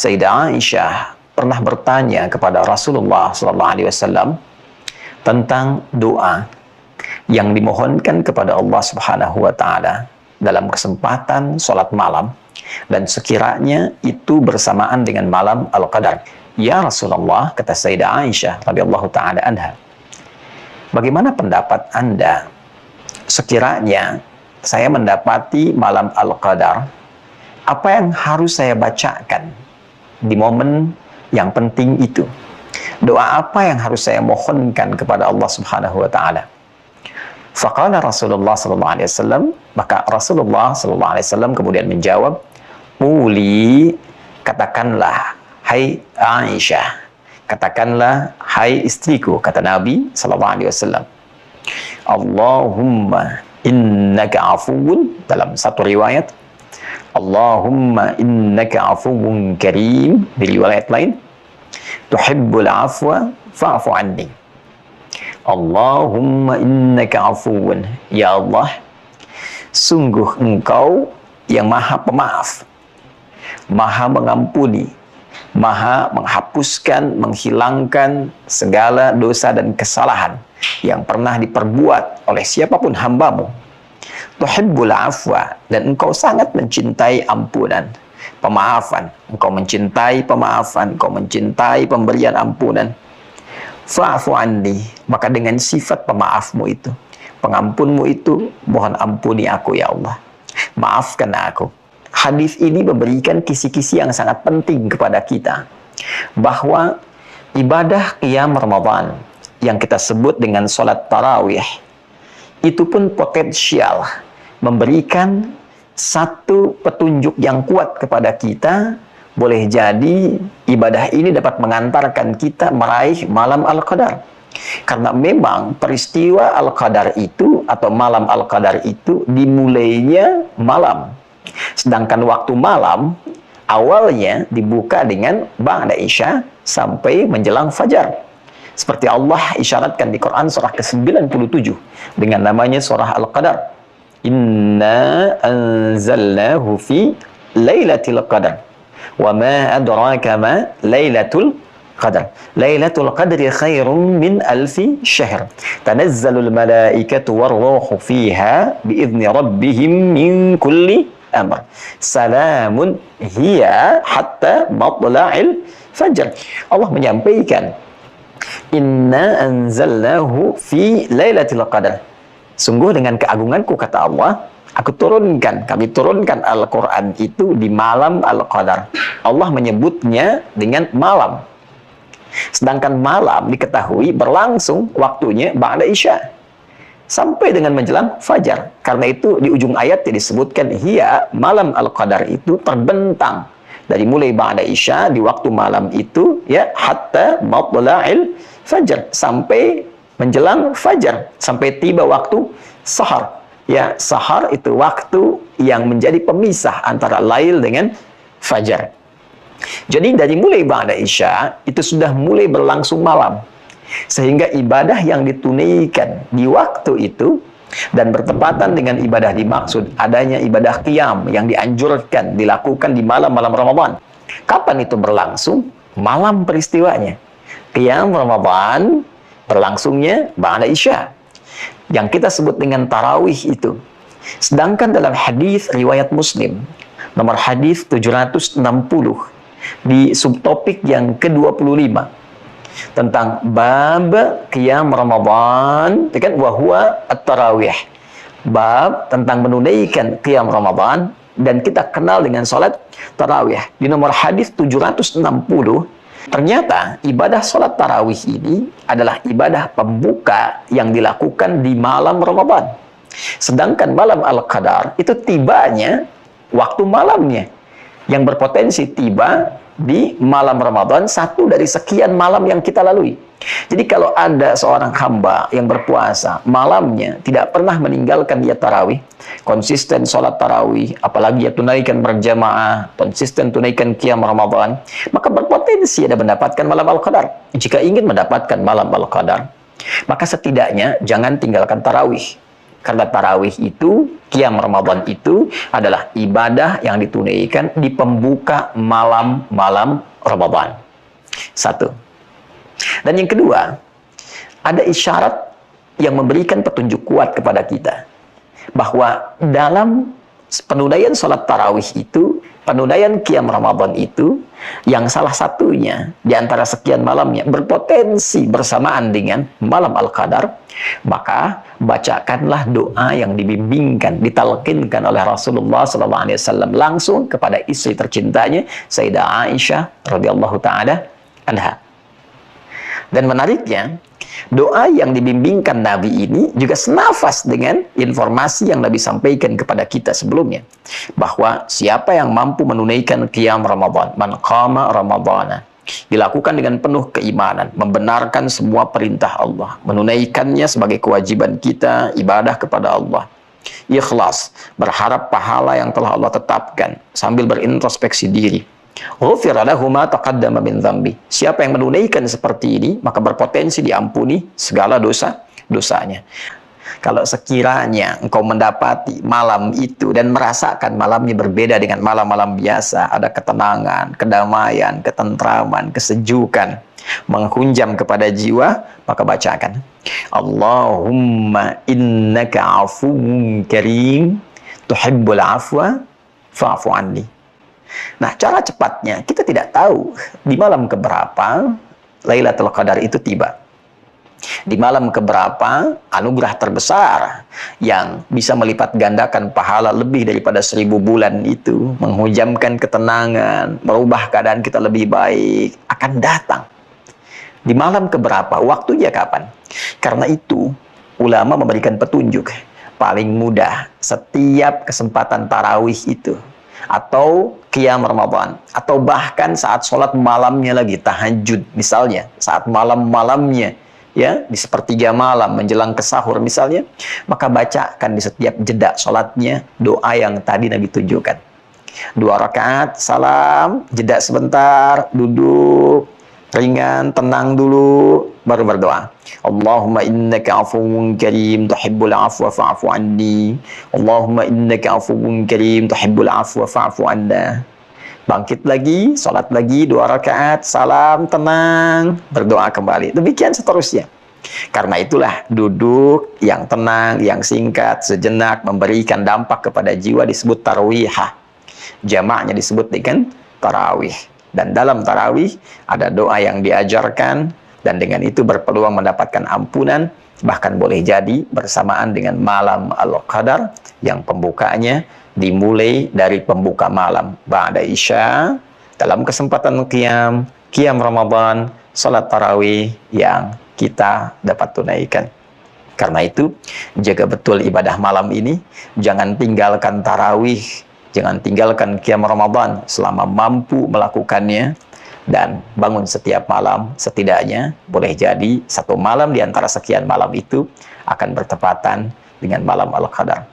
Sayyidah Aisyah pernah bertanya kepada Rasulullah SAW tentang doa yang dimohonkan kepada Allah Subhanahu wa Ta'ala dalam kesempatan sholat malam, dan sekiranya itu bersamaan dengan malam Al-Qadar. Ya Rasulullah, kata Sayyidah Aisyah radhiyallahu ta'ala anha, bagaimana pendapat Anda sekiranya saya mendapati malam Al-Qadar, apa yang harus saya bacakan di momen yang penting itu? Doa apa yang harus saya mohonkan kepada Allah Subhanahu wa Ta'ala? Faqala Rasulullah sallallahu alaihi wasallam, maka Rasulullah sallallahu alaihi wasallam kemudian menjawab, "Quli, katakanlah hai Aisyah, katakanlah hai istriku," kata Nabi sallallahu alaihi wasallam, "Allahumma innaka afuwun," dalam satu riwayat, "Allahumma innaka afuwun karim," di riwayat lain, "tuhibbul afwa fa'fu anni." Allahumma innaka afuwun, ya Allah, sungguh Engkau yang maha pemaaf, maha mengampuni, maha menghapuskan, menghilangkan segala dosa dan kesalahan yang pernah diperbuat oleh siapapun hambamu. Tuhibbul afwa, dan Engkau sangat mencintai ampunan, pemaafan. Engkau mencintai pemaafan, Engkau mencintai pemberian ampunan. Fa'fu anni, maka dengan sifat pemaafmu itu, pengampunmu itu, mohon ampuni aku ya Allah, maafkan aku. Hadis ini memberikan kisi-kisi yang sangat penting kepada kita, bahwa ibadah qiyam Ramadan yang kita sebut dengan sholat tarawih itu pun potensial memberikan satu petunjuk yang kuat kepada kita. Boleh jadi ibadah ini dapat mengantarkan kita meraih malam Al-Qadar. Karena memang peristiwa Al-Qadar itu atau malam Al-Qadar itu dimulainya malam. Sedangkan waktu malam awalnya dibuka dengan ba'da isya sampai menjelang fajar. Seperti Allah isyaratkan di Quran surah ke-97 dengan namanya surah Al-Qadar. Inna anzalnahu fi lailatul qadar. Wa ma adraka ma lailatul qadar. Lailatul qadri khairum min alfi syahr. Tanazzalul malaikatu warruhu fiha biizni rabbihim min kulli amr. Salamun hiya hatta matla'il fajr. Allah menyampaikan, inna anzalnahu fi lailatul qadar. Sungguh dengan keagunganku, kata Allah, kami turunkan Al-Quran itu di malam Al-Qadar. Allah menyebutnya dengan malam. Sedangkan malam diketahui berlangsung waktunya ba'da isya sampai dengan menjelang fajar. Karena itu di ujung ayat disebutkan, hiya, malam Al-Qadar itu terbentang dari mulai ba'da isya di waktu malam itu, ya, hatta matla'il fajar, sampai menjelang fajar, sampai tiba waktu sahar. Ya, sahar itu waktu yang menjadi pemisah antara lail dengan fajar. Jadi dari mulai ba'da isya itu sudah mulai berlangsung malam. Sehingga ibadah yang ditunaikan di waktu itu dan bertepatan dengan ibadah dimaksud adanya ibadah qiyam yang dianjurkan dilakukan di malam-malam Ramadan. Kapan itu berlangsung? Malam peristiwanya. Qiyam Ramadan berlangsungnya ba'da isya, yang kita sebut dengan tarawih itu. Sedangkan dalam hadis riwayat Muslim nomor hadis 760 di subtopik yang ke-25 tentang bab qiyam Ramadan, kan, wa huwa at-tarawih, bab tentang menunaikan qiyam Ramadan, dan kita kenal dengan salat tarawih. Di nomor hadis 760 ternyata ibadah sholat tarawih ini adalah ibadah pembuka yang dilakukan di malam Ramadan. Sedangkan malam Al-Qadar itu tibanya waktu malamnya, yang berpotensi tiba di malam Ramadan, satu dari sekian malam yang kita lalui. Jadi kalau ada seorang hamba yang berpuasa, malamnya tidak pernah meninggalkan dia tarawih, konsisten sholat tarawih, apalagi dia tunaikan berjamaah, konsisten tunaikan qiyam Ramadan, maka berpotensi ada mendapatkan malam Al-Qadar. Jika ingin mendapatkan malam Al-Qadar, maka setidaknya jangan tinggalkan tarawih. Karena tarawih itu, qiyam Ramadan itu adalah ibadah yang ditunaikan di pembuka malam-malam Ramadan. Satu. Dan yang kedua, ada isyarat yang memberikan petunjuk kuat kepada kita bahwa dalam penunaian sholat tarawih itu, penunaian qiyam Ramadan itu, yang salah satunya di antara sekian malamnya berpotensi bersamaan dengan malam Al-Qadar, maka bacakanlah doa yang dibimbingkan, ditalkinkan oleh Rasulullah SAW langsung kepada istri tercintanya, Sayyidah Aisyah radhiyallahu taala anha. Dan menariknya, doa yang dibimbingkan Nabi ini juga senafas dengan informasi yang Nabi sampaikan kepada kita sebelumnya. Bahwa siapa yang mampu menunaikan qiyam Ramadan, man qama Ramadana, dilakukan dengan penuh keimanan, membenarkan semua perintah Allah, menunaikannya sebagai kewajiban kita, ibadah kepada Allah, ikhlas, berharap pahala yang telah Allah tetapkan, sambil berintrospeksi diri. Ghufira lahu ma taqaddama min dzambi. Siapa yang menunaikan seperti ini, maka berpotensi diampuni segala dosa-dosanya. Kalau sekiranya engkau mendapati malam itu dan merasakan malamnya berbeda dengan malam-malam biasa, ada ketenangan, kedamaian, ketentraman, kesejukan menghunjam kepada jiwa, maka bacakan Allahumma innaka afuwwun karim tuhibbul afwa fa'fu anni. Nah, cara cepatnya, kita tidak tahu di malam keberapa Lailatul Qadar itu tiba. Di malam keberapa anugerah terbesar yang bisa melipat gandakan pahala lebih daripada 1000 bulan itu, menghujamkan ketenangan, merubah keadaan kita lebih baik, akan datang. Di malam keberapa, waktunya kapan? Karena itu, ulama memberikan petunjuk. Paling mudah, setiap kesempatan tarawih itu, atau qiyam Ramadan, atau bahkan saat sholat malamnya lagi, tahajud misalnya, saat malam-malamnya, ya, di sepertiga malam menjelang ke sahur misalnya, maka bacakan di setiap jeda sholatnya doa yang tadi Nabi tunjukkan. 2 rakaat, salam, jeda sebentar, duduk, ringan, tenang dulu, baru berdoa. Allahumma innaka afuwwun karim tuhibbul afwa fa'fu anni. Allahumma innaka afuwwun karim tuhibbul afwa fa'fu anna. Bangkit lagi, salat lagi 2 rakaat, salam, tenang, berdoa kembali. Demikian seterusnya. Karena itulah duduk yang tenang, yang singkat, sejenak memberikan dampak kepada jiwa disebut tarwihah. Jamaknya disebut dengan tarawih. Dan dalam tarawih ada doa yang diajarkan, dan dengan itu berpeluang mendapatkan ampunan, bahkan boleh jadi bersamaan dengan malam Al-Qadar yang pembukanya dimulai dari pembuka malam ba'da Isya, dalam kesempatan qiyam Ramadan, salat tarawih yang kita dapat tunaikan. Karena itu, jaga betul ibadah malam ini, jangan tinggalkan tarawih, jangan tinggalkan qiyam Ramadan selama mampu melakukannya, dan bangun setiap malam, setidaknya boleh jadi 1 malam di antara sekian malam itu akan bertepatan dengan malam Al-Qadar.